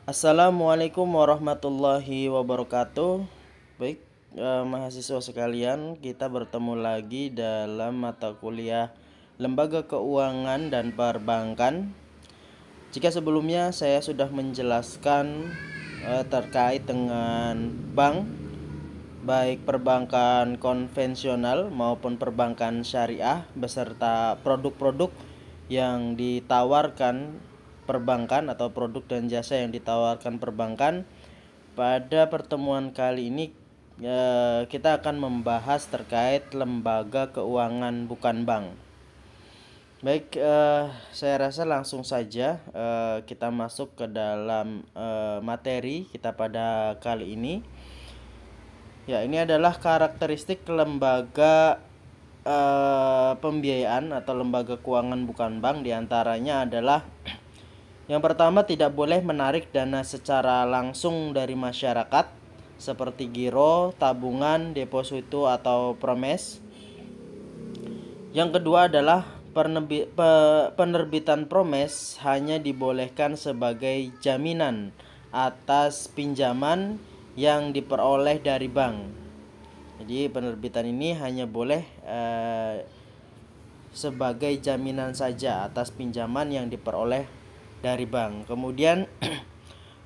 Assalamualaikum warahmatullahi wabarakatuh. Baik, mahasiswa sekalian, kita bertemu lagi dalam mata kuliah Lembaga Keuangan dan Perbankan. Jika sebelumnya saya sudah menjelaskan terkait dengan bank, baik perbankan konvensional maupun perbankan syariah beserta produk-produk yang ditawarkan perbankan atau produk dan jasa yang ditawarkan perbankan. Pada pertemuan kali ini kita akan membahas terkait lembaga keuangan bukan bank. Baik, saya rasa langsung saja kita masuk ke dalam materi kita pada kali ini. Ya, ini adalah karakteristik lembaga pembiayaan atau lembaga keuangan bukan bank. Diantaranya adalah yang pertama, tidak boleh menarik dana secara langsung dari masyarakat seperti giro, tabungan, deposito, atau promes. Yang kedua adalah penerbitan promes hanya dibolehkan sebagai jaminan atas pinjaman yang diperoleh dari bank. Jadi penerbitan ini hanya boleh sebagai jaminan saja atas pinjaman yang diperoleh dari bank. Kemudian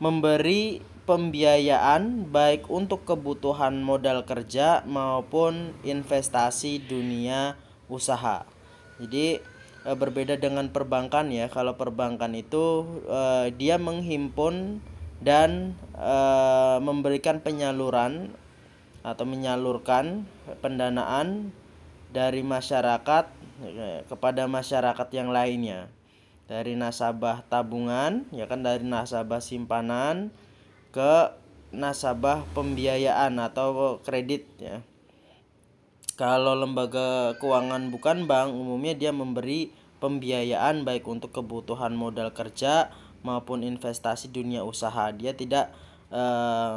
memberi pembiayaan baik untuk kebutuhan modal kerja maupun investasi dunia usaha. Jadi berbeda dengan perbankan ya. Kalau perbankan itu dia menghimpun dan memberikan penyaluran atau menyalurkan pendanaan dari masyarakat kepada masyarakat yang lainnya, dari nasabah tabungan ya kan, dari nasabah simpanan ke nasabah pembiayaan atau kredit ya. Kalau lembaga keuangan bukan bank, umumnya dia memberi pembiayaan baik untuk kebutuhan modal kerja maupun investasi dunia usaha. Dia tidak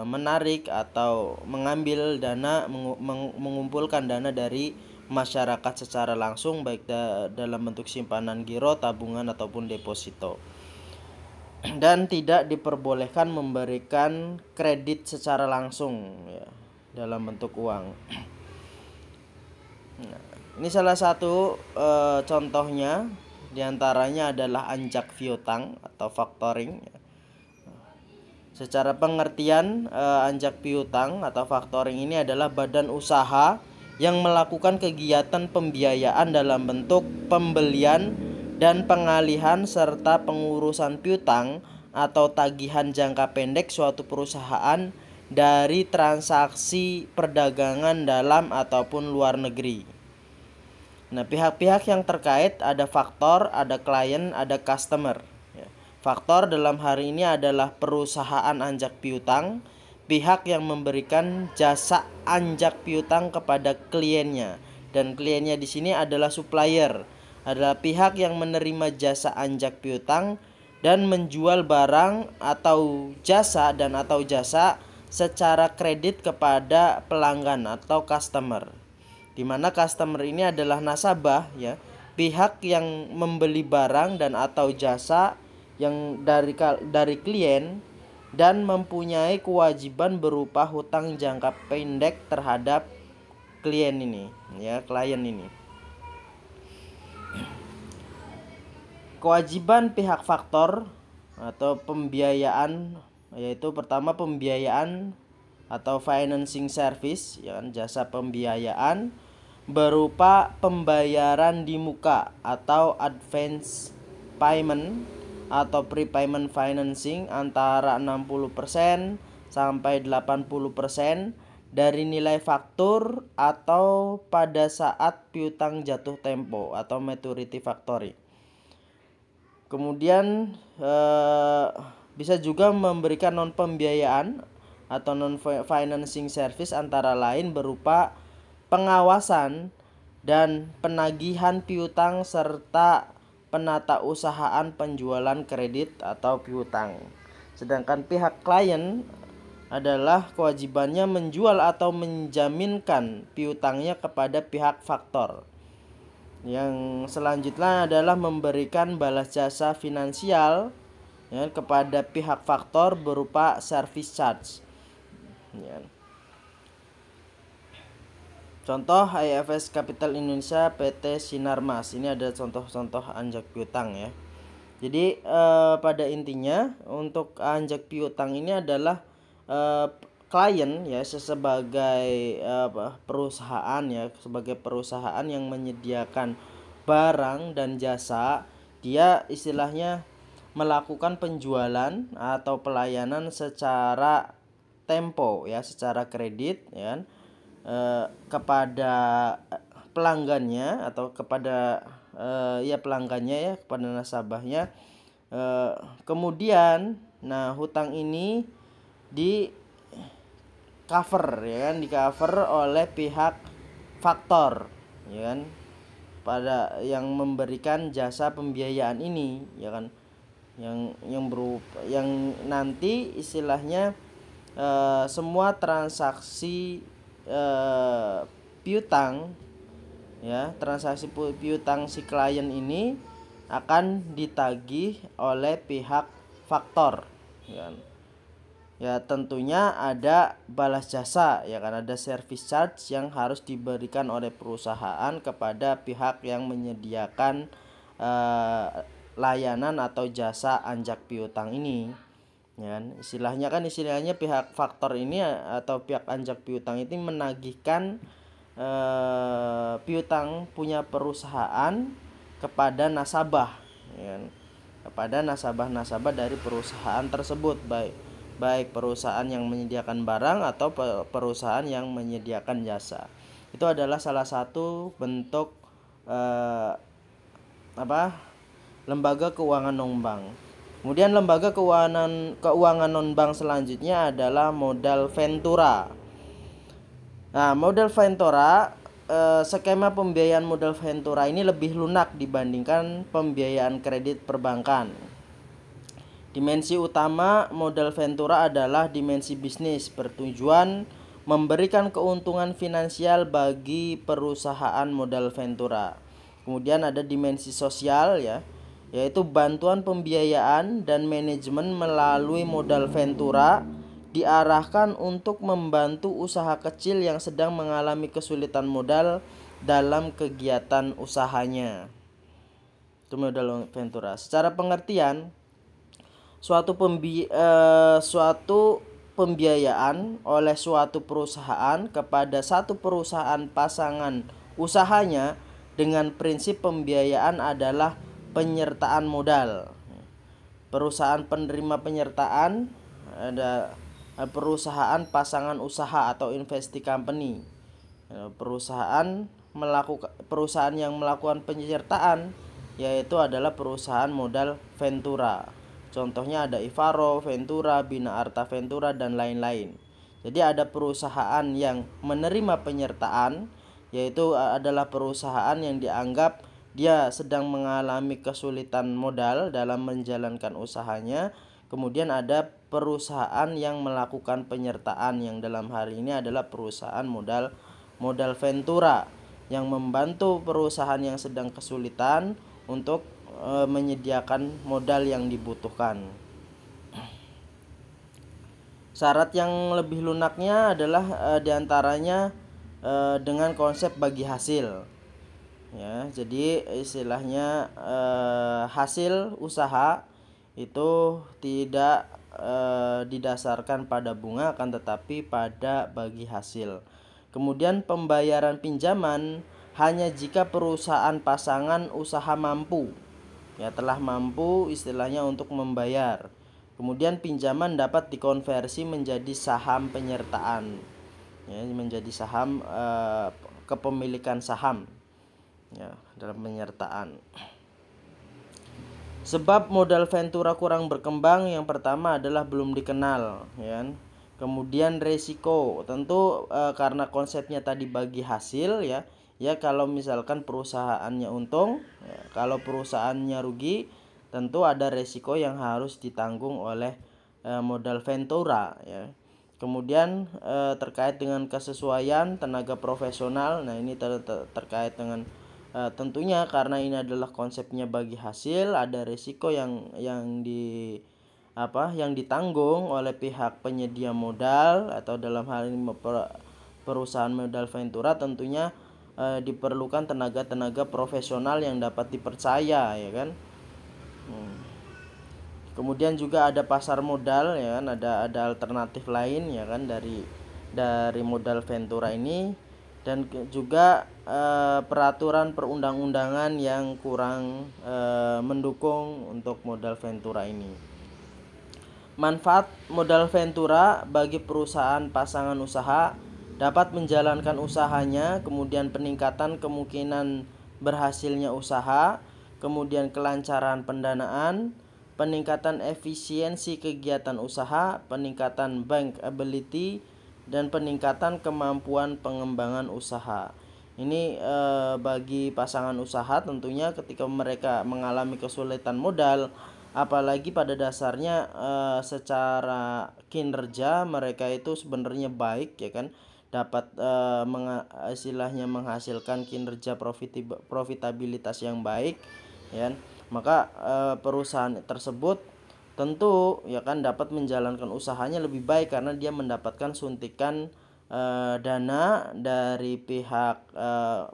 menarik atau mengambil dana, mengumpulkan dana dari masyarakat secara langsung baik dalam bentuk simpanan giro, tabungan ataupun deposito. Dan tidak diperbolehkan memberikan kredit secara langsung ya, dalam bentuk uang. Nah, ini salah satu contohnya, diantaranya adalah anjak piutang atau factoring. Secara pengertian, anjak piutang atau factoring ini adalah badan usaha yang melakukan kegiatan pembiayaan dalam bentuk pembelian dan pengalihan serta pengurusan piutang atau tagihan jangka pendek suatu perusahaan dari transaksi perdagangan dalam ataupun luar negeri. Nah, pihak-pihak yang terkait ada faktor, ada klien, ada customer. Faktor dalam hari ini adalah perusahaan anjak piutang, pihak yang memberikan jasa anjak piutang kepada kliennya, dan kliennya di sini adalah supplier, adalah pihak yang menerima jasa anjak piutang dan menjual barang atau jasa secara kredit kepada pelanggan atau customer. Di mana customer ini adalah nasabah ya, pihak yang membeli barang dan atau jasa yang dari klien dan mempunyai kewajiban berupa hutang jangka pendek terhadap klien ini ya, klien ini. Kewajiban pihak faktor atau pembiayaan yaitu pertama pembiayaan atau financing service ya kan, jasa pembiayaan berupa pembayaran di muka atau advance payment atau prepayment financing antara 60% sampai 80% dari nilai faktur atau pada saat piutang jatuh tempo atau maturity factory. Kemudian bisa juga memberikan non pembiayaan atau non financing service antara lain berupa pengawasan dan penagihan piutang serta penata usahaan penjualan kredit atau piutang. Sedangkan pihak klien adalah kewajibannya menjual atau menjaminkan piutangnya kepada pihak faktor. Yang selanjutnya adalah memberikan balas jasa finansial ya, kepada pihak faktor berupa service charge. Ya. Contoh IFS Capital Indonesia PT Sinarmas. Ini ada contoh-contoh anjak piutang ya. Jadi pada intinya untuk anjak piutang ini adalah klien ya sebagai perusahaan ya, sebagai perusahaan yang menyediakan barang dan jasa, dia istilahnya melakukan penjualan atau pelayanan secara tempo ya, secara kredit ya, kepada pelanggannya atau kepada pelanggannya ya, kepada nasabahnya. Kemudian hutang ini di cover ya kan, di cover oleh pihak faktor ya kan, pada yang memberikan jasa pembiayaan ini ya kan, yang nanti istilahnya semua transaksi piutang ya, transaksi piutang si klien ini akan ditagih oleh pihak faktor ya kan. Ya tentunya ada balas jasa ya kan, ada service charge yang harus diberikan oleh perusahaan kepada pihak yang menyediakan layanan atau jasa anjak piutang ini ya kan. Istilahnya pihak faktor ini atau pihak anjak piutang ini menagihkan piutang punya perusahaan kepada nasabah ya kan, kepada nasabah-nasabah dari perusahaan tersebut, baik perusahaan yang menyediakan barang atau perusahaan yang menyediakan jasa. Itu adalah salah satu bentuk lembaga keuangan non-bank. Kemudian lembaga keuangan non-bank selanjutnya adalah modal ventura. Nah, modal ventura, skema pembiayaan modal ventura ini lebih lunak dibandingkan pembiayaan kredit perbankan. Dimensi utama modal ventura adalah dimensi bisnis, bertujuan memberikan keuntungan finansial bagi perusahaan modal ventura. Kemudian ada dimensi sosial ya, yaitu bantuan pembiayaan dan manajemen melalui modal ventura diarahkan untuk membantu usaha kecil yang sedang mengalami kesulitan modal dalam kegiatan usahanya. Itu modal ventura. Secara pengertian, suatu pembiayaan oleh suatu perusahaan kepada satu perusahaan pasangan usahanya dengan prinsip pembiayaan adalah penyertaan modal. Perusahaan penerima penyertaan ada perusahaan pasangan usaha atau investee company. Perusahaan yang melakukan penyertaan yaitu adalah perusahaan modal ventura. Contohnya ada Ivaro Ventura, Bina Arta Ventura, dan lain-lain. Jadi ada perusahaan yang menerima penyertaan, yaitu adalah perusahaan yang dianggap dia sedang mengalami kesulitan modal dalam menjalankan usahanya. Kemudian ada perusahaan yang melakukan penyertaan, yang dalam hal ini adalah perusahaan modal ventura yang membantu perusahaan yang sedang kesulitan untuk menyediakan modal yang dibutuhkan. Syarat yang lebih lunaknya adalah diantaranya dengan konsep bagi hasil. Ya, jadi istilahnya hasil usaha itu tidak didasarkan pada bunga, akan tetapi pada bagi hasil. Kemudian pembayaran pinjaman hanya jika perusahaan pasangan usaha mampu, ya telah mampu istilahnya untuk membayar. Kemudian pinjaman dapat dikonversi menjadi saham penyertaan, ya, menjadi saham kepemilikan saham, ya, dalam penyertaan. Sebab modal ventura kurang berkembang, yang pertama adalah belum dikenal, ya. Kemudian resiko, tentu karena konsepnya tadi bagi hasil, ya. Ya kalau misalkan perusahaannya untung, ya, kalau perusahaannya rugi, tentu ada resiko yang harus ditanggung oleh modal ventura ya. Kemudian terkait dengan kesesuaian tenaga profesional, nah ini terkait dengan tentunya karena ini adalah konsepnya bagi hasil, ada resiko yang yang ditanggung oleh pihak penyedia modal atau dalam hal ini perusahaan modal ventura tentunya diperlukan tenaga-tenaga profesional yang dapat dipercaya, ya kan. Kemudian juga ada pasar modal, ya kan, ada alternatif lain, ya kan, dari modal ventura ini, dan juga peraturan perundang-undangan yang kurang mendukung untuk modal ventura ini. Manfaat modal ventura bagi perusahaan pasangan usaha dapat menjalankan usahanya, kemudian peningkatan kemungkinan berhasilnya usaha, kemudian kelancaran pendanaan, peningkatan efisiensi kegiatan usaha, peningkatan bankability, dan peningkatan kemampuan pengembangan usaha. Ini bagi pasangan usaha tentunya ketika mereka mengalami kesulitan modal, apalagi pada dasarnya secara kinerja mereka itu sebenarnya baik, ya kan, dapat istilahnya menghasilkan kinerja profitabilitas yang baik, ya kan. Maka perusahaan tersebut tentu, ya kan, dapat menjalankan usahanya lebih baik karena dia mendapatkan suntikan dana dari pihak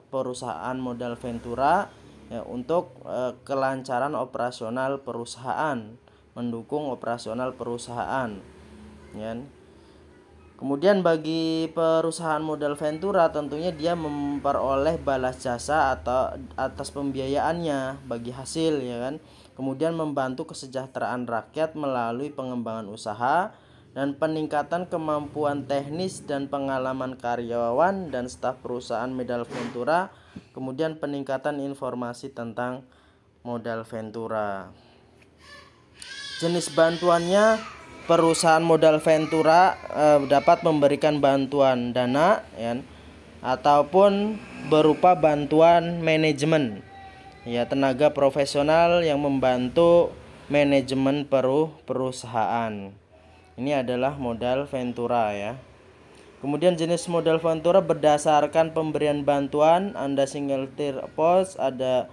perusahaan modal ventura, ya, untuk kelancaran operasional perusahaan, mendukung operasional perusahaan, ya. Kemudian bagi perusahaan modal ventura tentunya dia memperoleh balas jasa atau atas pembiayaannya bagi hasil, ya kan. Kemudian membantu kesejahteraan rakyat melalui pengembangan usaha dan peningkatan kemampuan teknis dan pengalaman karyawan dan staf perusahaan modal ventura. Kemudian peningkatan informasi tentang modal ventura. Jenis bantuannya, perusahaan modal ventura dapat memberikan bantuan dana, ya, ataupun berupa bantuan manajemen, ya, tenaga profesional yang membantu manajemen perusahaan. Ini adalah modal ventura, ya. Kemudian jenis modal ventura berdasarkan pemberian bantuan, ada single tier approach, ada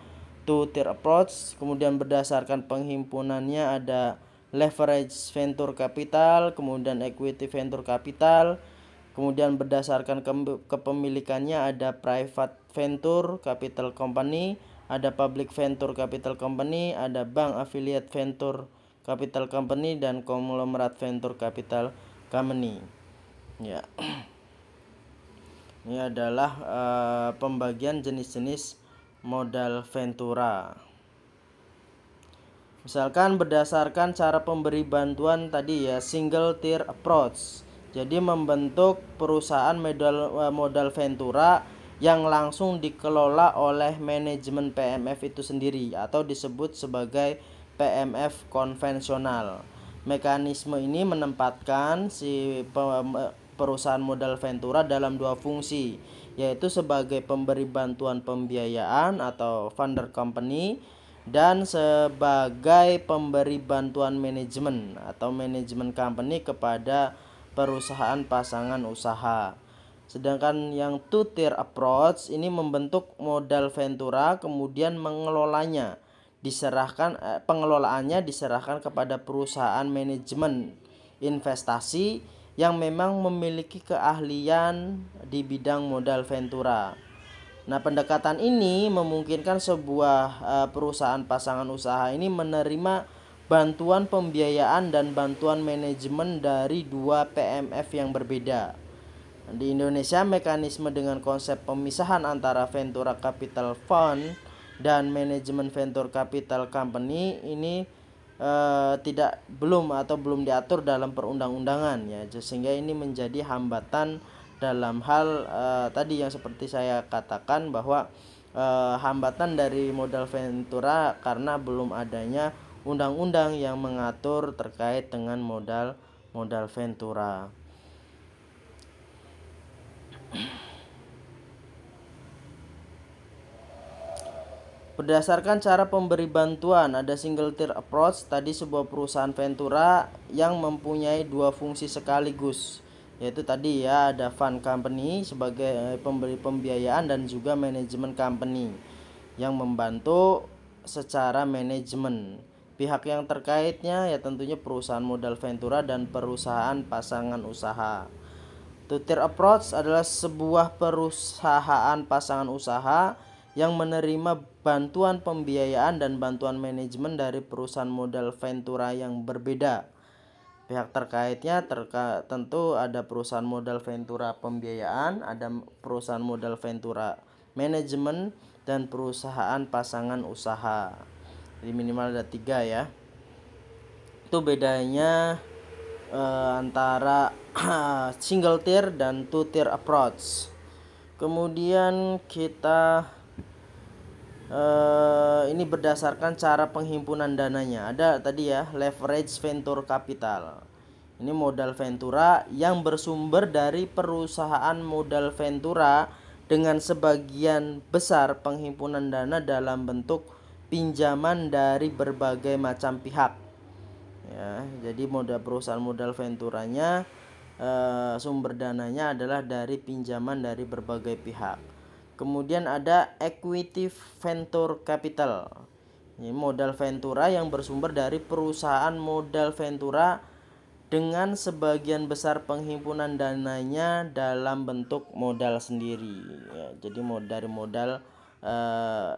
two tier approach. Kemudian berdasarkan penghimpunannya ada leverage venture capital, kemudian equity venture capital. Kemudian berdasarkan kepemilikannya ada private venture capital company, ada public venture capital company, ada bank affiliate venture capital company, dan conglomerate venture capital company. Ya, ini adalah pembagian jenis-jenis modal ventura. Misalkan berdasarkan cara pemberi bantuan tadi, ya, single tier approach. Jadi membentuk perusahaan modal ventura yang langsung dikelola oleh manajemen PMF itu sendiri atau disebut sebagai PMF konvensional. Mekanisme ini menempatkan si perusahaan modal ventura dalam dua fungsi, yaitu sebagai pemberi bantuan pembiayaan atau funder company dan sebagai pemberi bantuan manajemen atau manajemen company kepada perusahaan pasangan usaha. Sedangkan yang two tier approach ini membentuk modal ventura kemudian mengelolanya, pengelolaannya diserahkan kepada perusahaan manajemen investasi yang memang memiliki keahlian di bidang modal ventura. Nah, pendekatan ini memungkinkan sebuah perusahaan pasangan usaha ini menerima bantuan pembiayaan dan bantuan manajemen dari dua PMF yang berbeda. Di Indonesia, mekanisme dengan konsep pemisahan antara Ventura Capital Fund dan manajemen Venture Capital Company ini belum diatur dalam perundang-undangan, ya, sehingga ini menjadi hambatan dalam hal tadi yang seperti saya katakan bahwa hambatan dari modal ventura karena belum adanya undang-undang yang mengatur terkait dengan modal ventura. Berdasarkan cara pemberi bantuan, ada single tier approach, tadi sebuah perusahaan ventura yang mempunyai dua fungsi sekaligus, yaitu tadi, ya, ada fund company sebagai pemberi pembiayaan dan juga manajemen company yang membantu secara manajemen. Pihak yang terkaitnya ya tentunya perusahaan modal ventura dan perusahaan pasangan usaha. Two-tier approach adalah sebuah perusahaan pasangan usaha yang menerima bantuan pembiayaan dan bantuan manajemen dari perusahaan modal ventura yang berbeda. Pihak terkaitnya tentu ada perusahaan modal ventura pembiayaan, ada perusahaan modal ventura manajemen, dan perusahaan pasangan usaha. Jadi minimal ada 3 ya. Itu bedanya antara single tier dan two tier approach. Kemudian kita ini berdasarkan cara penghimpunan dananya. Ada tadi ya, leverage venture capital. Ini modal ventura yang bersumber dari perusahaan modal ventura dengan sebagian besar penghimpunan dana dalam bentuk pinjaman dari berbagai macam pihak. Ya, jadi perusahaan modal venturanya sumber dananya adalah dari pinjaman dari berbagai pihak. Kemudian ada equity venture capital. Ini modal ventura yang bersumber dari perusahaan modal ventura dengan sebagian besar penghimpunan dananya dalam bentuk modal sendiri. Ya, jadi dari modal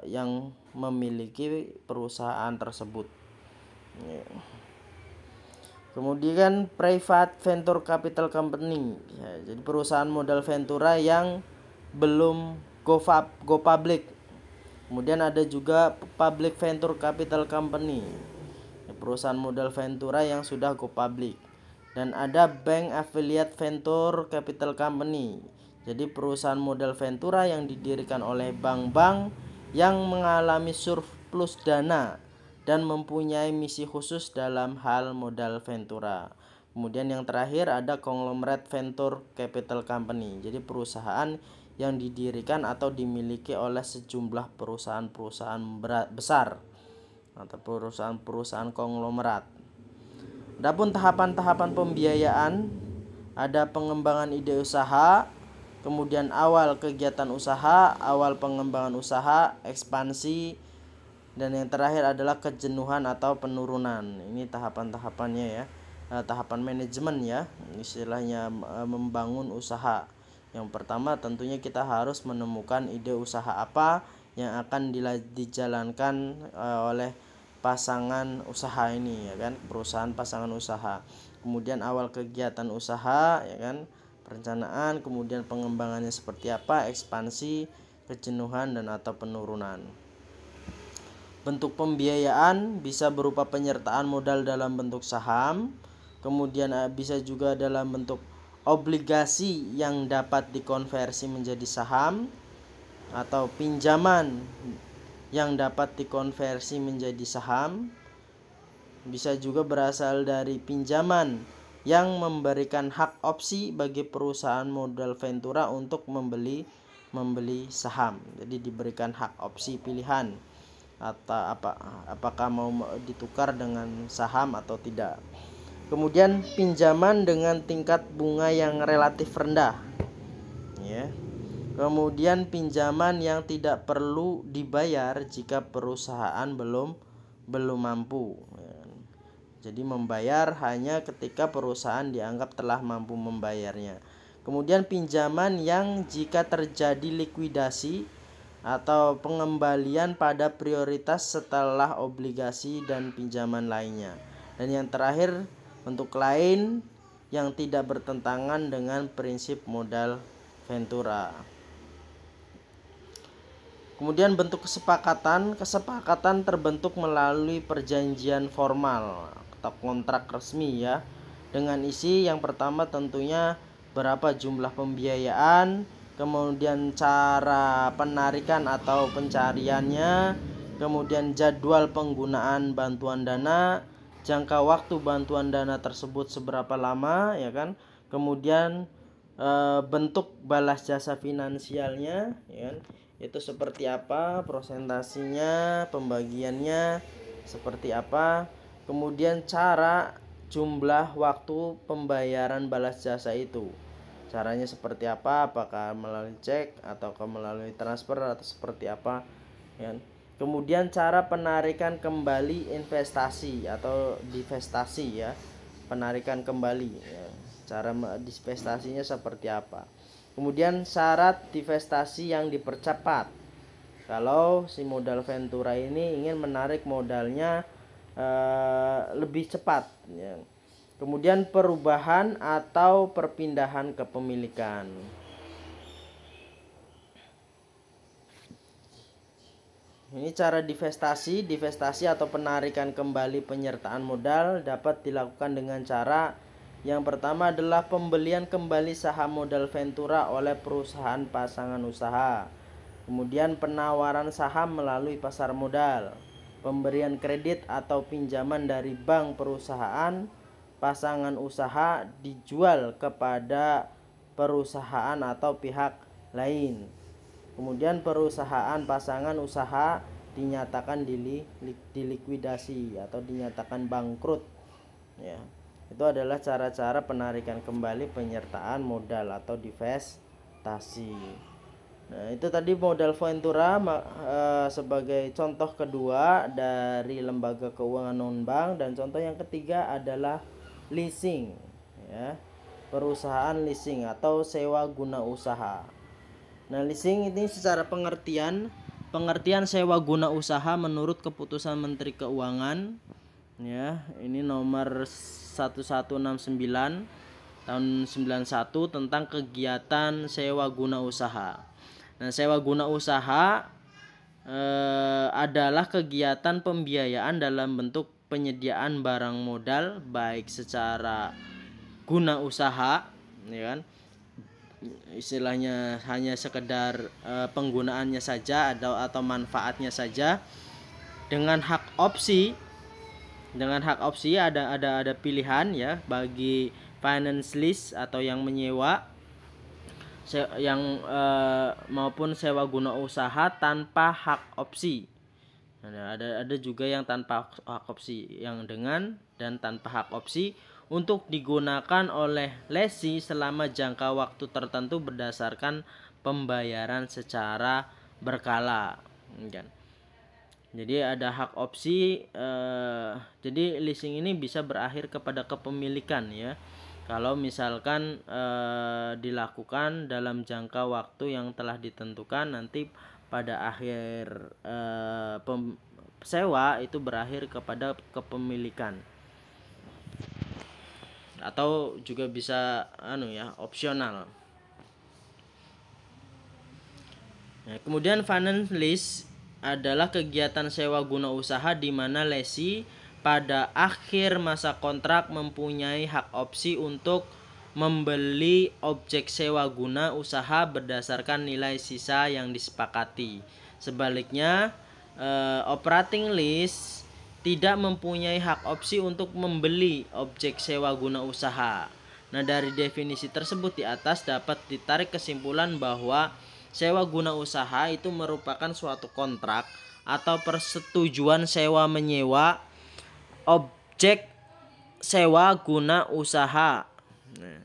yang memiliki perusahaan tersebut. Ya. Kemudian private venture capital company, ya, jadi perusahaan modal ventura yang belum go public. Kemudian ada juga public venture capital company, ya, perusahaan modal ventura yang sudah go public. Dan ada bank affiliate venture capital company, jadi perusahaan modal ventura yang didirikan oleh bank-bank yang mengalami surplus dana dan mempunyai misi khusus dalam hal modal ventura. Kemudian yang terakhir ada conglomerate venture capital company, jadi perusahaan yang didirikan atau dimiliki oleh sejumlah perusahaan-perusahaan besar atau perusahaan-perusahaan konglomerat. Adapun tahapan-tahapan pembiayaan, ada pengembangan ide usaha, kemudian awal kegiatan usaha, awal pengembangan usaha, ekspansi, dan yang terakhir adalah kejenuhan atau penurunan. Ini tahapan-tahapannya ya. Tahapan manajemen ya, istilahnya membangun usaha. Yang pertama tentunya kita harus menemukan ide usaha apa yang akan dijalankan oleh pasangan usaha ini, ya kan, perusahaan pasangan usaha. Kemudian awal kegiatan usaha, ya kan, perencanaan, kemudian pengembangannya seperti apa, ekspansi, kejenuhan, dan atau penurunan. Bentuk pembiayaan bisa berupa penyertaan modal dalam bentuk saham, kemudian bisa juga dalam bentuk obligasi yang dapat dikonversi menjadi saham, atau pinjaman yang dapat dikonversi menjadi saham. Bisa juga berasal dari pinjaman yang memberikan hak opsi bagi perusahaan modal ventura untuk membeli saham. Jadi diberikan hak opsi pilihan atau apakah mau ditukar dengan saham atau tidak. Kemudian pinjaman dengan tingkat bunga yang relatif rendah, ya. Kemudian pinjaman yang tidak perlu dibayar jika perusahaan belum mampu, ya. Jadi membayar hanya ketika perusahaan dianggap telah mampu membayarnya. Kemudian pinjaman yang jika terjadi likuidasi atau pengembalian pada prioritas setelah obligasi dan pinjaman lainnya. Dan yang terakhir, bentuk lain yang tidak bertentangan dengan prinsip modal ventura. Kemudian bentuk kesepakatan terbentuk melalui perjanjian formal atau kontrak resmi ya, dengan isi yang pertama tentunya berapa jumlah pembiayaan, kemudian cara penarikan atau pencariannya, kemudian jadwal penggunaan bantuan dana, jangka waktu bantuan dana tersebut seberapa lama, ya kan, kemudian bentuk balas jasa finansialnya, ya kan, itu seperti apa, prosentasinya, pembagiannya seperti apa, kemudian cara, jumlah, waktu pembayaran balas jasa itu, caranya seperti apa, apakah melalui cek atau melalui transfer atau seperti apa, ya. Kemudian cara penarikan kembali investasi atau divestasi ya, penarikan kembali ya. Cara divestasinya seperti apa. Kemudian syarat divestasi yang dipercepat. Kalau si modal Ventura ini ingin menarik modalnya lebih cepat ya. Kemudian perubahan atau perpindahan kepemilikan. Ini cara divestasi atau penarikan kembali penyertaan modal dapat dilakukan dengan cara yang pertama adalah pembelian kembali saham modal Ventura oleh perusahaan pasangan usaha. Kemudian penawaran saham melalui pasar modal, pemberian kredit atau pinjaman dari bank perusahaan pasangan usaha dijual kepada perusahaan atau pihak lain. Kemudian perusahaan pasangan usaha dinyatakan dilikuidasi atau dinyatakan bangkrut ya. Itu adalah cara-cara penarikan kembali penyertaan modal atau divestasi. Nah, itu tadi modal Ventura sebagai contoh kedua dari lembaga keuangan non-bank, dan contoh yang ketiga adalah leasing ya. Perusahaan leasing atau sewa guna usaha. Nah, leasing ini secara pengertian sewa guna usaha menurut keputusan Menteri Keuangan ya, ini nomor 1169 tahun 91 tentang kegiatan sewa guna usaha. Nah, sewa guna usaha adalah kegiatan pembiayaan dalam bentuk penyediaan barang modal baik secara guna usaha ya kan, istilahnya hanya sekedar penggunaannya saja atau manfaatnya saja, dengan hak opsi. Dengan hak opsi ada pilihan ya bagi finance lease atau yang menyewa maupun sewa guna usaha tanpa hak opsi. Ada juga yang tanpa hak opsi, yang dengan dan tanpa hak opsi untuk digunakan oleh lesi selama jangka waktu tertentu berdasarkan pembayaran secara berkala kan. Jadi ada hak opsi, jadi leasing ini bisa berakhir kepada kepemilikan ya, kalau misalkan dilakukan dalam jangka waktu yang telah ditentukan, nanti pada akhir sewa itu berakhir kepada kepemilikan, atau juga bisa opsional. Nah, kemudian finance lease adalah kegiatan sewa guna usaha di mana lesi pada akhir masa kontrak mempunyai hak opsi untuk membeli objek sewa guna usaha berdasarkan nilai sisa yang disepakati. Sebaliknya, operating lease tidak mempunyai hak opsi untuk membeli objek sewa guna usaha. Nah, dari definisi tersebut di atas dapat ditarik kesimpulan bahwa sewa guna usaha itu merupakan suatu kontrak atau persetujuan sewa menyewa objek sewa guna usaha. Nah,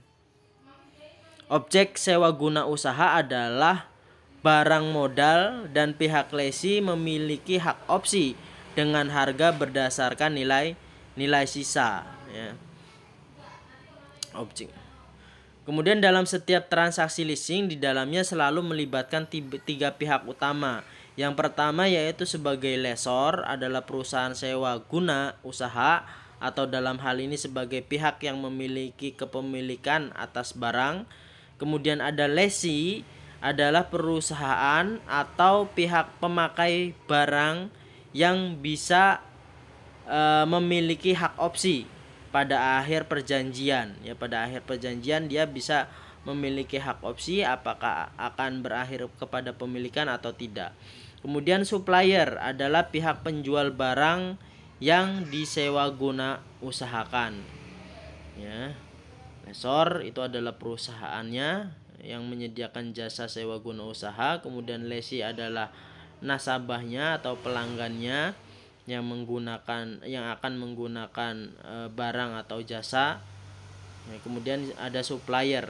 objek sewa guna usaha adalah barang modal dan pihak lesi memiliki hak opsi dengan harga berdasarkan nilai sisa ya. Objek. Kemudian dalam setiap transaksi leasing di dalamnya selalu melibatkan tiga pihak utama. Yang pertama yaitu sebagai lessor adalah perusahaan sewa guna usaha, atau dalam hal ini sebagai pihak yang memiliki kepemilikan atas barang. Kemudian ada lessee adalah perusahaan atau pihak pemakai barang yang bisa memiliki hak opsi pada akhir perjanjian ya. Pada akhir perjanjian dia bisa memiliki hak opsi apakah akan berakhir kepada pemilikan atau tidak. Kemudian supplier adalah pihak penjual barang yang disewa guna usahakan ya. Lessor itu adalah perusahaannya yang menyediakan jasa sewa guna usaha. Kemudian lessee adalah nasabahnya atau pelanggannya yang akan menggunakan barang atau jasa. Ya, kemudian ada supplier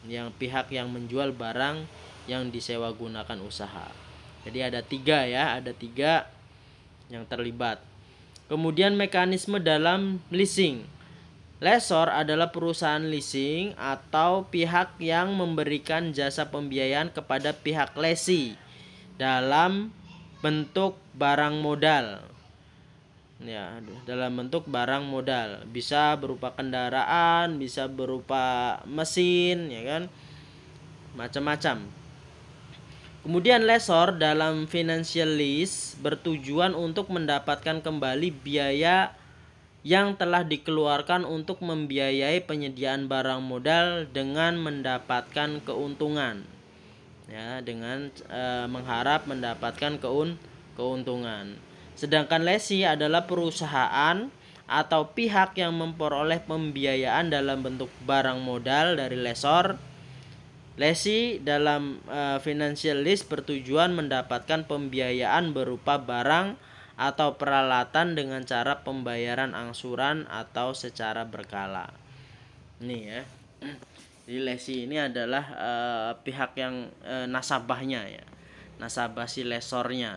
yang pihak yang menjual barang yang disewa gunakan usaha. Jadi ada tiga yang terlibat. Kemudian mekanisme dalam leasing. Lessor adalah perusahaan leasing atau pihak yang memberikan jasa pembiayaan kepada pihak lesi dalam bentuk barang modal. Ya, dalam bentuk barang modal. Bisa berupa kendaraan, bisa berupa mesin, ya kan? Macam-macam. Kemudian lessor dalam financial lease bertujuan untuk mendapatkan kembali biaya yang telah dikeluarkan untuk membiayai penyediaan barang modal dengan mendapatkan keuntungan, ya, dengan mengharap mendapatkan keuntungan. Sedangkan lesi adalah perusahaan atau pihak yang memperoleh pembiayaan dalam bentuk barang modal dari lessor. Lesi dalam financial lease bertujuan mendapatkan pembiayaan berupa barang atau peralatan dengan cara pembayaran angsuran atau secara berkala. Ini ya. Jadi lesi ini adalah pihak yang nasabahnya, ya. Nasabah si lessornya.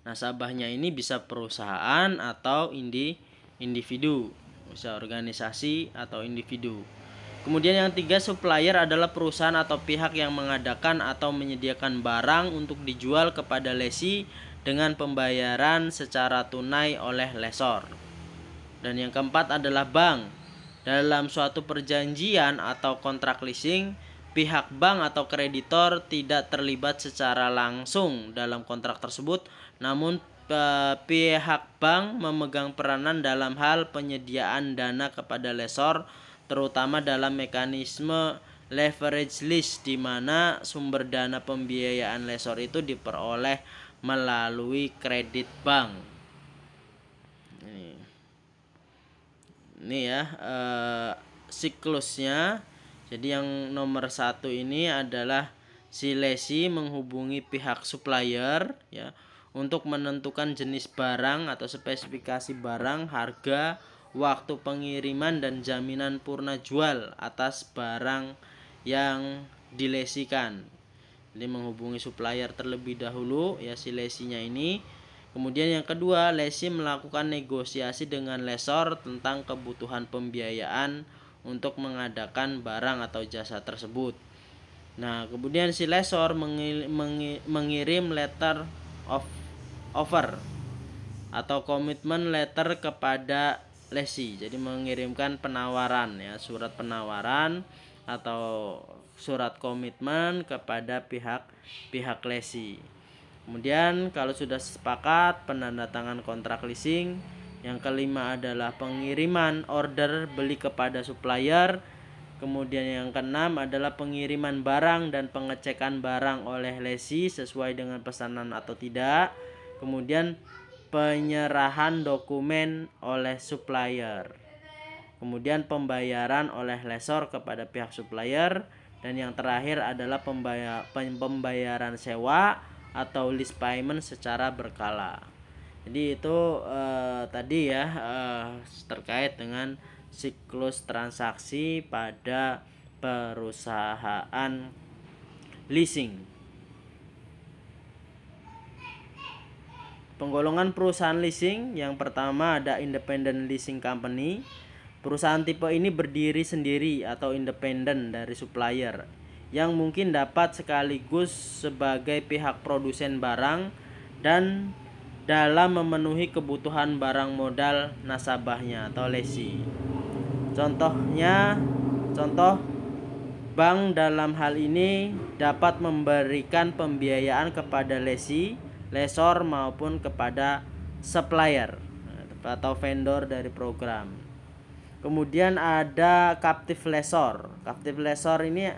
Nasabahnya ini bisa perusahaan atau individu, bisa organisasi atau individu. Kemudian yang tiga, supplier adalah perusahaan atau pihak yang mengadakan atau menyediakan barang untuk dijual kepada lesi dengan pembayaran secara tunai oleh lessor. Dan yang keempat adalah bank. Dalam suatu perjanjian atau kontrak leasing, pihak bank atau kreditor tidak terlibat secara langsung dalam kontrak tersebut, namun pihak bank memegang peranan dalam hal penyediaan dana kepada lessor, terutama dalam mekanisme leverage lease, di mana sumber dana pembiayaan lessor itu diperoleh melalui kredit bank. Ini ya siklusnya. Jadi yang nomor 1 ini adalah si lesi menghubungi pihak supplier, ya, untuk menentukan jenis barang atau spesifikasi barang, harga, waktu pengiriman, dan jaminan purna jual atas barang yang dilesikan. Jadi menghubungi supplier terlebih dahulu, ya, si lesinya ini. Kemudian yang kedua, lesi melakukan negosiasi dengan lessor tentang kebutuhan pembiayaan untuk mengadakan barang atau jasa tersebut. Nah, kemudian si lessor mengirim letter of offer atau commitment letter kepada lesi. Jadi mengirimkan penawaran, ya, surat penawaran atau surat komitmen kepada pihak lesi. Kemudian kalau sudah sepakat, penandatangan kontrak leasing. Yang kelima adalah pengiriman order beli kepada supplier. Kemudian yang keenam adalah pengiriman barang dan pengecekan barang oleh lesi sesuai dengan pesanan atau tidak. Kemudian penyerahan dokumen oleh supplier. Kemudian pembayaran oleh lessor kepada pihak supplier. Dan yang terakhir adalah pembayaran sewa atau lease payment secara berkala. Jadi itu tadi ya terkait dengan siklus transaksi pada perusahaan leasing. Penggolongan perusahaan leasing, yang pertama ada independent leasing company. Perusahaan tipe ini berdiri sendiri atau independen dari supplier, yang mungkin dapat sekaligus sebagai pihak produsen barang dan dalam memenuhi kebutuhan barang modal nasabahnya atau lesi. Contoh bank dalam hal ini dapat memberikan pembiayaan kepada lesi, lessor maupun kepada supplier atau vendor dari program. Kemudian ada captive lessor. Captive lessor ini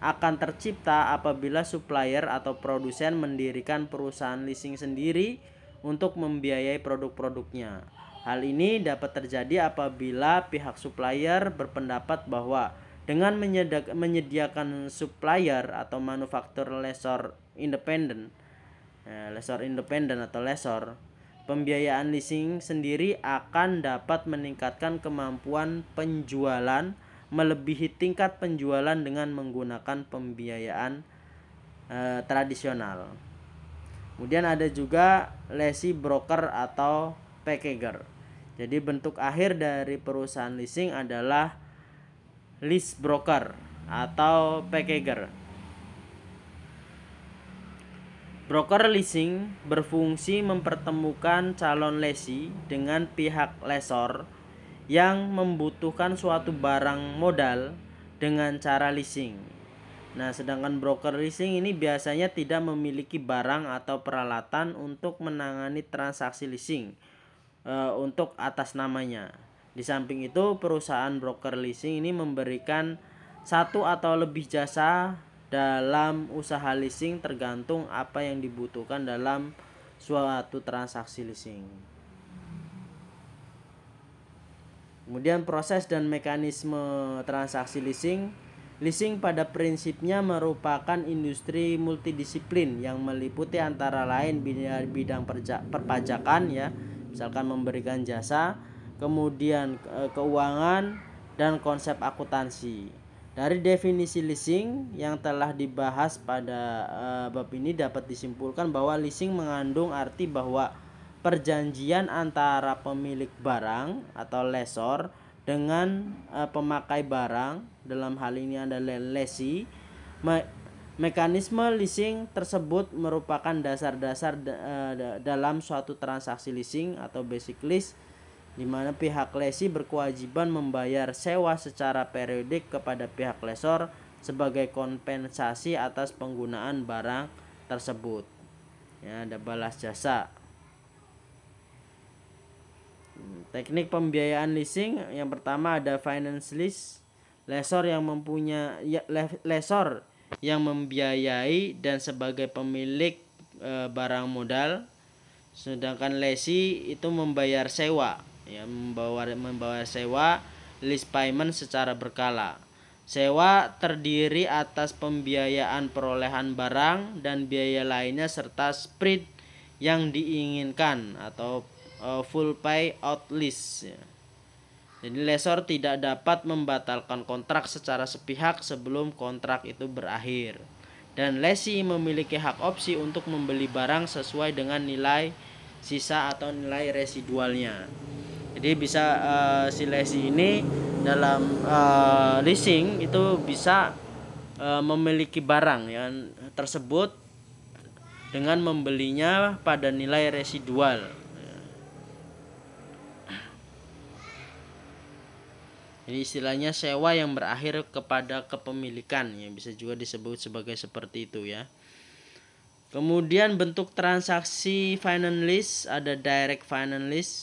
akan tercipta apabila supplier atau produsen mendirikan perusahaan leasing sendiri untuk membiayai produk-produknya. Hal ini dapat terjadi apabila pihak supplier berpendapat bahwa dengan menyediakan supplier atau manufaktur lessor independen atau lessor, pembiayaan leasing sendiri akan dapat meningkatkan kemampuan penjualan melebihi tingkat penjualan dengan menggunakan pembiayaan tradisional. Kemudian ada juga lessee broker atau packager. Jadi bentuk akhir dari perusahaan leasing adalah lease broker atau packager. Broker leasing berfungsi mempertemukan calon lessee dengan pihak lessor yang membutuhkan suatu barang modal dengan cara leasing. Nah, sedangkan broker leasing ini biasanya tidak memiliki barang atau peralatan untuk menangani transaksi leasing untuk atas namanya. Di samping itu, perusahaan broker leasing ini memberikan satu atau lebih jasa dalam usaha leasing tergantung apa yang dibutuhkan dalam suatu transaksi leasing. Kemudian proses dan mekanisme transaksi leasing. Leasing pada prinsipnya merupakan industri multidisiplin yang meliputi antara lain bidang perpajakan ya, misalkan memberikan jasa, kemudian keuangan dan konsep akuntansi. Dari definisi leasing yang telah dibahas pada bab ini dapat disimpulkan bahwa leasing mengandung arti bahwa perjanjian antara pemilik barang atau lessor dengan pemakai barang, dalam hal ini adalah lessee. Mekanisme leasing tersebut merupakan dasar-dasar dalam suatu transaksi leasing atau basic lease, di mana pihak lessee berkewajiban membayar sewa secara periodik kepada pihak lessor sebagai kompensasi atas penggunaan barang tersebut. Ya, ada balas jasa. Teknik pembiayaan leasing yang pertama ada finance lease, lessor yang membiayai dan sebagai pemilik barang modal, sedangkan lessee itu membayar sewa, ya, membayar sewa lease payment secara berkala. Sewa terdiri atas pembiayaan perolehan barang dan biaya lainnya serta spread yang diinginkan atau full pay out lease ya. Jadi lessor tidak dapat membatalkan kontrak secara sepihak sebelum kontrak itu berakhir. Dan lessee memiliki hak opsi untuk membeli barang sesuai dengan nilai sisa atau nilai residualnya. Jadi bisa si lessee ini dalam leasing itu bisa memiliki barang yang tersebut dengan membelinya pada nilai residual. Jadi istilahnya sewa yang berakhir kepada kepemilikan, yang bisa juga disebut sebagai seperti itu ya. Kemudian bentuk transaksi finance lease ada direct finance lease.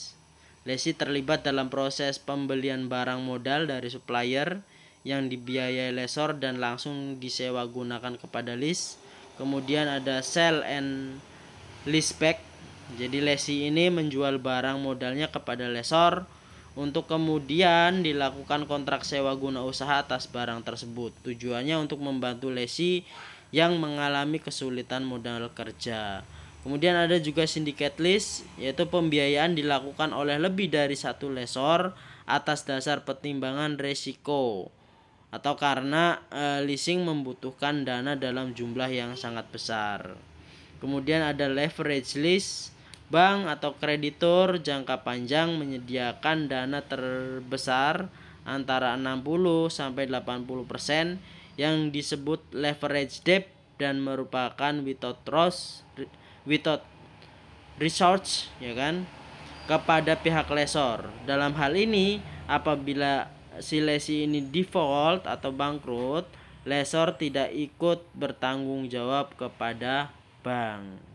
Lessee terlibat dalam proses pembelian barang modal dari supplier yang dibiayai lessor dan langsung disewa gunakan kepada lease. Kemudian ada sell and leaseback. Jadi lessee ini menjual barang modalnya kepada lessor untuk kemudian dilakukan kontrak sewa guna usaha atas barang tersebut. Tujuannya untuk membantu lessee yang mengalami kesulitan modal kerja. Kemudian ada juga syndicate lease, yaitu pembiayaan dilakukan oleh lebih dari satu lessor atas dasar pertimbangan resiko atau karena leasing membutuhkan dana dalam jumlah yang sangat besar. Kemudian ada leverage lease. Bank atau kreditur jangka panjang menyediakan dana terbesar antara 60 sampai 80% yang disebut leverage debt dan merupakan without resource ya kan kepada pihak lessor. Dalam hal ini apabila si lessee ini default atau bangkrut, lessor tidak ikut bertanggung jawab kepada bank.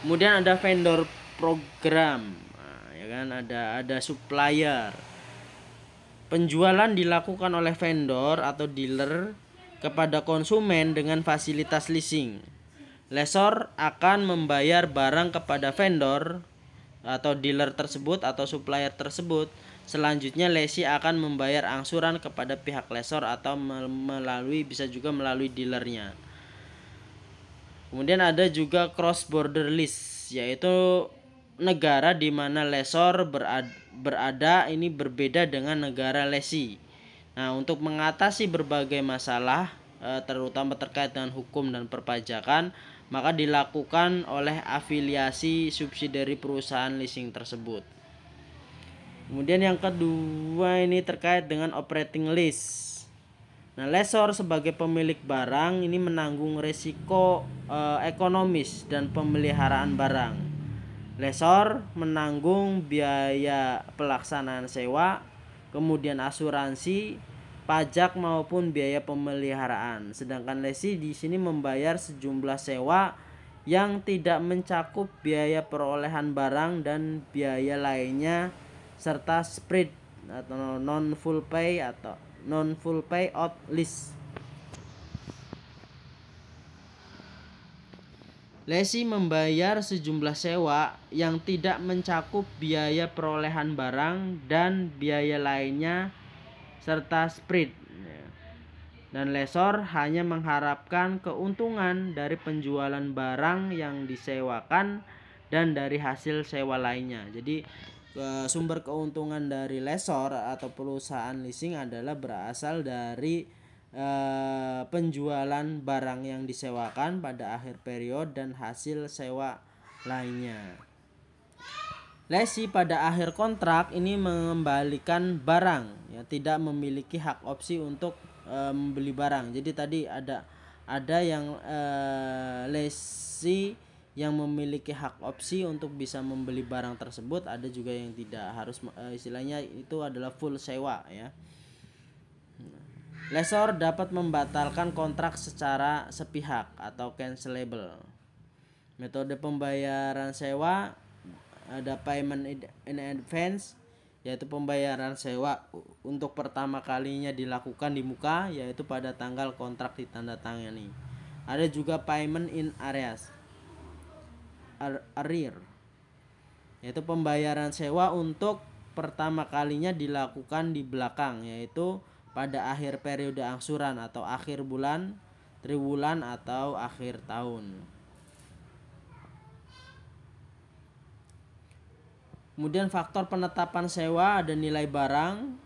Kemudian ada vendor program, nah, ya kan, ada supplier. Penjualan dilakukan oleh vendor atau dealer kepada konsumen dengan fasilitas leasing. Lessor akan membayar barang kepada vendor atau dealer tersebut atau supplier tersebut. Selanjutnya lessee akan membayar angsuran kepada pihak lessor atau bisa juga melalui dealernya. Kemudian ada juga cross border lease, yaitu negara di mana lessor berada ini berbeda dengan negara lessee. Nah, untuk mengatasi berbagai masalah terutama terkait dengan hukum dan perpajakan, maka dilakukan oleh afiliasi subsidiari perusahaan leasing tersebut. Kemudian yang kedua ini terkait dengan operating lease. Nah, lessor sebagai pemilik barang ini menanggung risiko ekonomis dan pemeliharaan barang. Lessor menanggung biaya pelaksanaan sewa, kemudian asuransi, pajak maupun biaya pemeliharaan. Sedangkan lessee di sini membayar sejumlah sewa yang tidak mencakup biaya perolehan barang dan biaya lainnya serta spread atau non full pay out lease. Lessee membayar sejumlah sewa yang tidak mencakup biaya perolehan barang dan biaya lainnya serta spread. Dan lessor hanya mengharapkan keuntungan dari penjualan barang yang disewakan dan dari hasil sewa lainnya. Jadi sumber keuntungan dari lessor atau perusahaan leasing adalah berasal dari penjualan barang yang disewakan pada akhir periode dan hasil sewa lainnya. Lessee pada akhir kontrak ini mengembalikan barang, ya, tidak memiliki hak opsi untuk membeli barang. Jadi tadi ada yang lessee yang memiliki hak opsi untuk bisa membeli barang tersebut, ada juga yang tidak, harus istilahnya itu adalah full sewa, ya. Lessor dapat membatalkan kontrak secara sepihak atau cancelable. Metode pembayaran sewa ada payment in advance, yaitu pembayaran sewa untuk pertama kalinya dilakukan di muka, yaitu pada tanggal kontrak ditandatangani. Ada juga payment in arrear, yaitu pembayaran sewa untuk pertama kalinya dilakukan di belakang, yaitu pada akhir periode angsuran atau akhir bulan, triwulan atau akhir tahun. Kemudian faktor penetapan sewa ada nilai barang,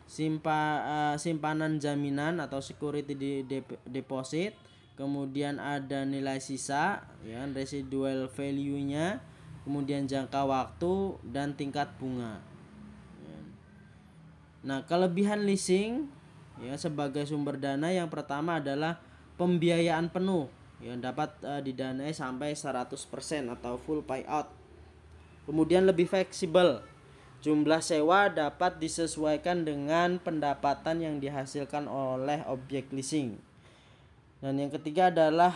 simpanan jaminan atau security deposit, kemudian ada nilai sisa, ya, residual value-nya, kemudian jangka waktu dan tingkat bunga. Nah, kelebihan leasing, ya, sebagai sumber dana yang pertama adalah pembiayaan penuh yang dapat didanai sampai 100% atau full payout. Kemudian lebih fleksibel, jumlah sewa dapat disesuaikan dengan pendapatan yang dihasilkan oleh objek leasing. Dan yang ketiga adalah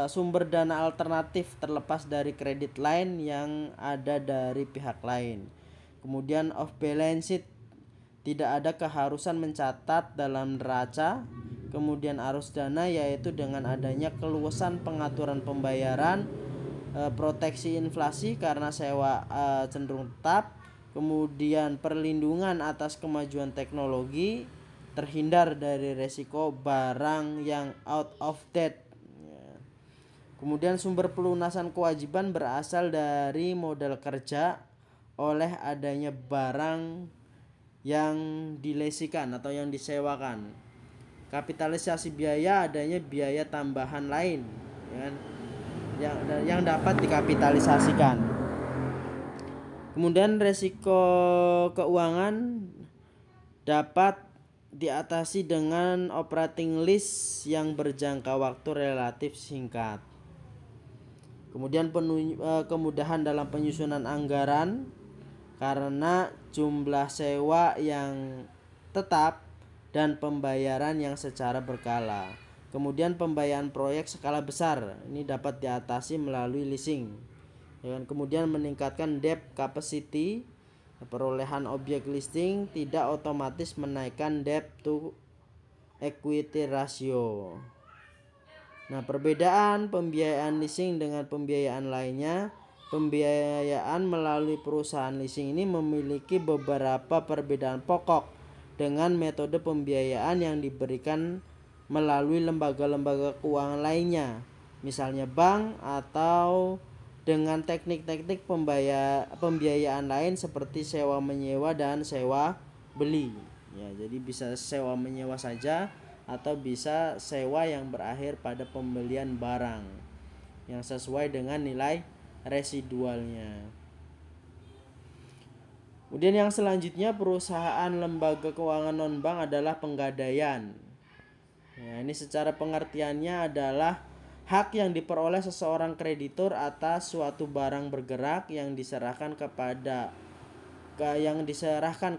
sumber dana alternatif terlepas dari kredit line yang ada dari pihak lain. Kemudian off balance sheet, tidak ada keharusan mencatat dalam neraca. Kemudian arus dana, yaitu dengan adanya keluasan pengaturan pembayaran, proteksi inflasi karena sewa cenderung tetap, kemudian perlindungan atas kemajuan teknologi, terhindar dari resiko barang yang out of date. Kemudian sumber pelunasan kewajiban berasal dari modal kerja oleh adanya barang yang dilesikan atau yang disewakan. Kapitalisasi biaya, adanya biaya tambahan lain, ya, yang dapat dikapitalisasikan. Kemudian resiko keuangan dapat diatasi dengan operating lease yang berjangka waktu relatif singkat. Kemudian kemudahan dalam penyusunan anggaran karena jumlah sewa yang tetap dan pembayaran yang secara berkala. Kemudian pembayaran proyek skala besar ini dapat diatasi melalui leasing. Kemudian meningkatkan debt capacity, perolehan objek leasing tidak otomatis menaikkan debt to equity ratio. Nah, perbedaan pembiayaan leasing dengan pembiayaan lainnya, pembiayaan melalui perusahaan leasing ini memiliki beberapa perbedaan pokok dengan metode pembiayaan yang diberikan melalui lembaga-lembaga keuangan lainnya, misalnya bank, atau dengan teknik-teknik pembiayaan lain seperti sewa menyewa dan sewa beli. Ya, jadi bisa sewa menyewa saja atau bisa sewa yang berakhir pada pembelian barang yang sesuai dengan nilai residualnya. Kemudian yang selanjutnya, perusahaan lembaga keuangan non-bank adalah penggadaian. Ya, ini secara pengertiannya adalah hak yang diperoleh seseorang kreditur atas suatu barang bergerak yang diserahkan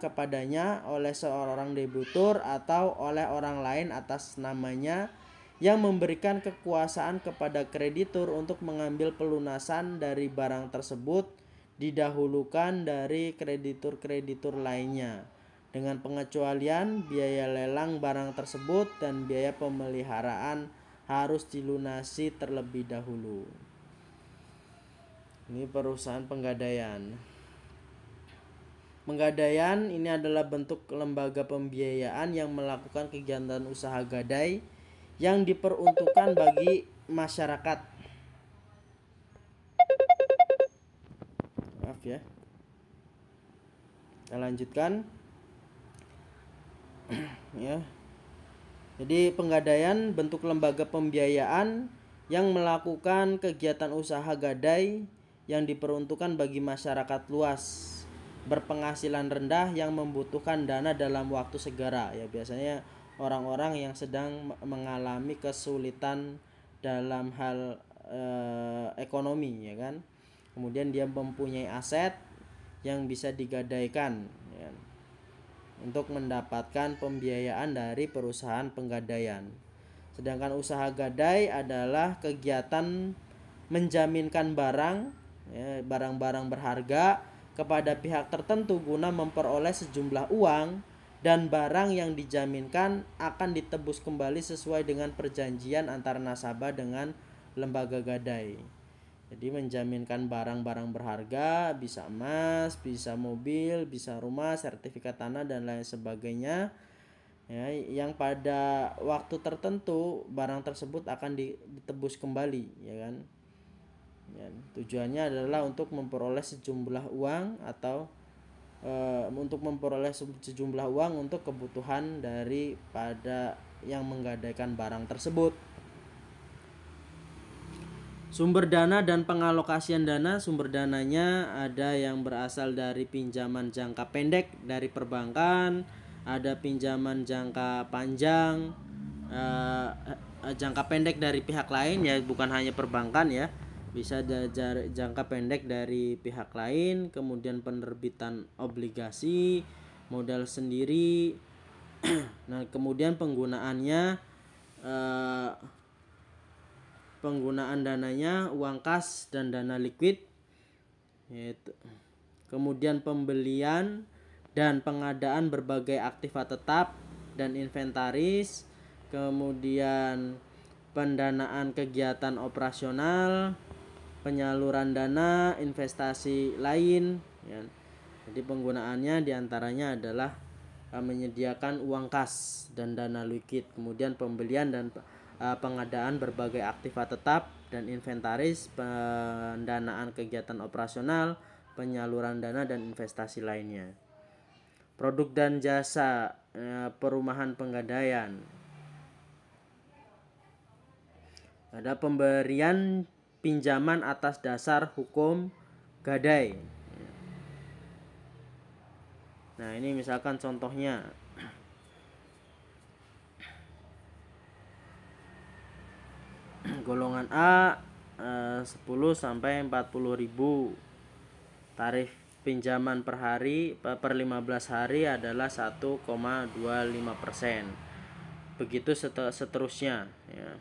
kepadanya oleh seorang debitur atau oleh orang lain atas namanya, yang memberikan kekuasaan kepada kreditur untuk mengambil pelunasan dari barang tersebut didahulukan dari kreditur-kreditur lainnya, dengan pengecualian biaya lelang barang tersebut dan biaya pemeliharaan harus dilunasi terlebih dahulu. Ini perusahaan penggadaian. Penggadaian ini adalah bentuk lembaga pembiayaan yang melakukan kegiatan usaha gadai yang diperuntukkan bagi masyarakat. Maaf ya. Kita lanjutkan. Ya. Jadi penggadaian bentuk lembaga pembiayaan yang melakukan kegiatan usaha gadai yang diperuntukkan bagi masyarakat luas berpenghasilan rendah yang membutuhkan dana dalam waktu segera. Ya, biasanya orang-orang yang sedang mengalami kesulitan dalam hal ekonomi, ya kan. Kemudian dia mempunyai aset yang bisa digadaikan, ya, untuk mendapatkan pembiayaan dari perusahaan penggadaian. Sedangkan usaha gadai adalah kegiatan menjaminkan barang, ya, barang-barang berharga kepada pihak tertentu guna memperoleh sejumlah uang, dan barang yang dijaminkan akan ditebus kembali sesuai dengan perjanjian antara nasabah dengan lembaga gadai. Jadi menjaminkan barang-barang berharga, bisa emas, bisa mobil, bisa rumah, sertifikat tanah dan lain sebagainya, ya, yang pada waktu tertentu barang tersebut akan ditebus kembali, ya kan. Ya, tujuannya adalah untuk memperoleh sejumlah uang atau sejumlah uang untuk kebutuhan daripada yang menggadaikan barang tersebut. Sumber dana dan pengalokasian dana. Sumber dananya ada yang berasal dari pinjaman jangka pendek dari perbankan, ada pinjaman jangka panjang, jangka pendek dari pihak lain, ya bukan hanya perbankan, ya, bisa jangka pendek dari pihak lain, kemudian penerbitan obligasi, modal sendiri. Nah, kemudian penggunaan dananya uang kas dan dana liquid, yaitu. Kemudian pembelian dan pengadaan berbagai aktiva tetap dan inventaris, kemudian pendanaan kegiatan operasional, penyaluran dana, investasi lain, ya. Jadi penggunaannya diantaranya adalah menyediakan uang kas dan dana liquid, kemudian pembelian dan pengadaan berbagai aktiva tetap dan inventaris, pendanaan kegiatan operasional, penyaluran dana dan investasi lainnya. Produk dan jasa perumahan penggadaian. Ada pemberian pinjaman atas dasar hukum gadai. Nah, ini misalkan contohnya. Golongan A 10 sampai 40.000. Tarif pinjaman per hari per 15 hari adalah 1,25%. Begitu seterusnya, ya.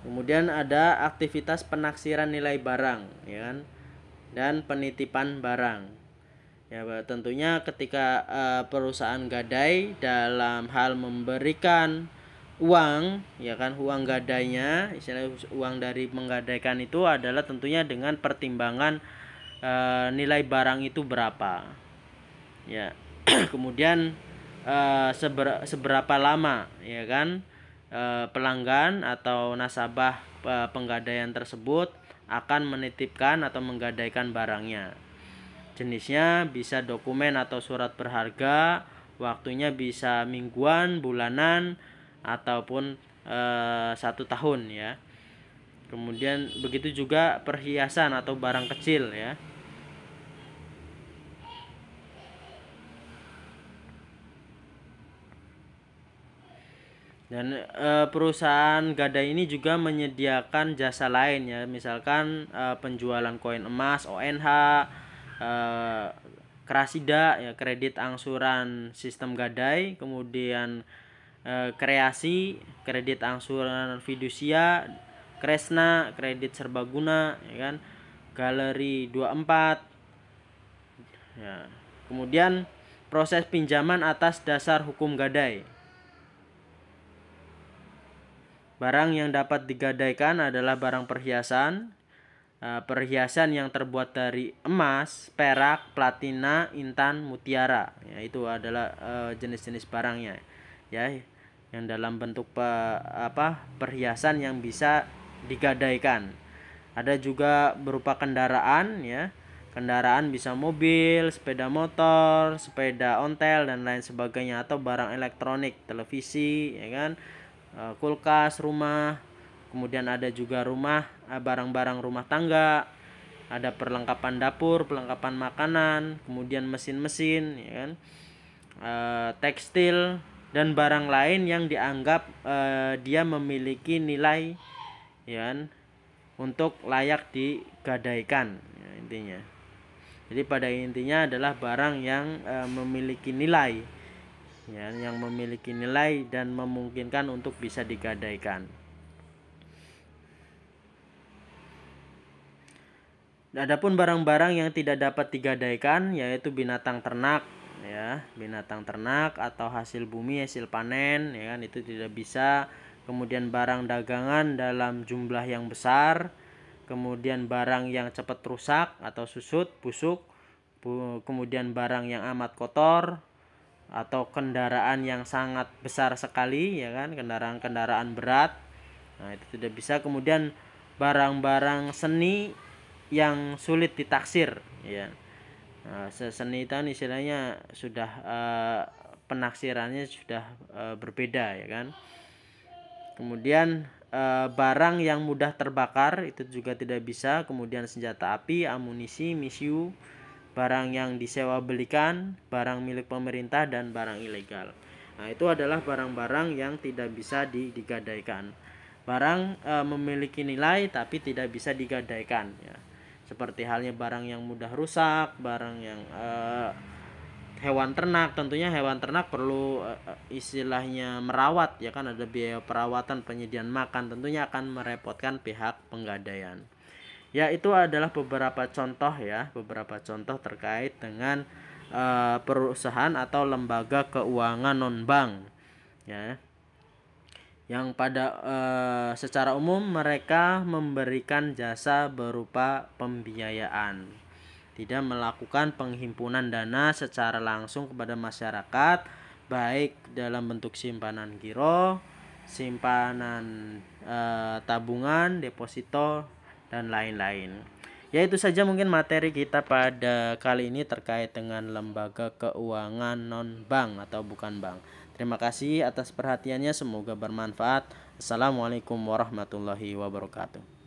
Kemudian ada aktivitas penaksiran nilai barang, ya kan, dan penitipan barang. Ya, tentunya ketika perusahaan gadai dalam hal memberikan uang, ya kan, uang gadainya, istilah uang dari menggadaikan itu adalah tentunya dengan pertimbangan nilai barang itu berapa. Ya. Kemudian seberapa lama, ya kan, pelanggan atau nasabah penggadaian tersebut akan menitipkan atau menggadaikan barangnya. Jenisnya bisa dokumen atau surat berharga, waktunya bisa mingguan, bulanan, ataupun 1 tahun ya. Kemudian begitu juga perhiasan atau barang kecil ya. Dan perusahaan gadai ini juga menyediakan jasa lain ya, misalkan penjualan koin emas ONH, Krasida ya, kredit angsuran sistem gadai, kemudian kreasi, kredit angsuran fidusia, Kresna, kredit serbaguna ya kan, Galeri 24 ya. Kemudian proses pinjaman atas dasar hukum gadai. Barang yang dapat digadaikan adalah barang perhiasan, perhiasan yang terbuat dari emas, perak, platina, intan, mutiara. Ya, itu adalah jenis-jenis barangnya, ya, yang dalam bentuk perhiasan yang bisa digadaikan. Ada juga berupa kendaraan, ya. Kendaraan bisa mobil, sepeda motor, sepeda ontel dan lain sebagainya, atau barang elektronik, televisi, ya kan, kulkas, rumah. Kemudian ada juga barang-barang rumah tangga, ada perlengkapan dapur, perlengkapan makanan, kemudian mesin-mesin, ya kan, tekstil dan barang lain yang dianggap dia memiliki nilai, ya kan, untuk layak digadaikan, ya, intinya. Jadi pada intinya adalah barang yang memiliki nilai, ya, yang memiliki nilai dan memungkinkan untuk bisa digadaikan. Adapun barang-barang yang tidak dapat digadaikan yaitu binatang ternak, ya, binatang ternak atau hasil bumi, hasil panen, ya kan, itu tidak bisa. Kemudian barang dagangan dalam jumlah yang besar, kemudian barang yang cepat rusak atau susut, busuk, kemudian barang yang amat kotor, atau kendaraan yang sangat besar sekali, ya kan, kendaraan-kendaraan berat. Nah, itu tidak bisa. Kemudian barang-barang seni yang sulit ditaksir, ya. Nah, seni itu istilahnya sudah penaksirannya sudah berbeda, ya kan. Kemudian barang yang mudah terbakar itu juga tidak bisa. Kemudian senjata api, amunisi, misiu, barang yang disewa belikan, barang milik pemerintah, dan barang ilegal. Nah, itu adalah barang-barang yang tidak bisa digadaikan. Barang memiliki nilai tapi tidak bisa digadaikan, ya. Seperti halnya barang yang mudah rusak, barang yang hewan ternak. Tentunya hewan ternak perlu istilahnya merawat, ya kan, ada biaya perawatan, penyediaan makan, tentunya akan merepotkan pihak penggadaian. Ya, itu adalah beberapa contoh, ya, beberapa contoh terkait dengan perusahaan atau lembaga keuangan non-bank, ya, yang pada secara umum mereka memberikan jasa berupa pembiayaan, tidak melakukan penghimpunan dana secara langsung kepada masyarakat, baik dalam bentuk simpanan giro, simpanan tabungan, deposito, dan lain-lain. Ya, itu saja mungkin materi kita pada kali ini terkait dengan lembaga keuangan non-bank atau bukan bank. Terima kasih atas perhatiannya, semoga bermanfaat. Assalamualaikum warahmatullahi wabarakatuh.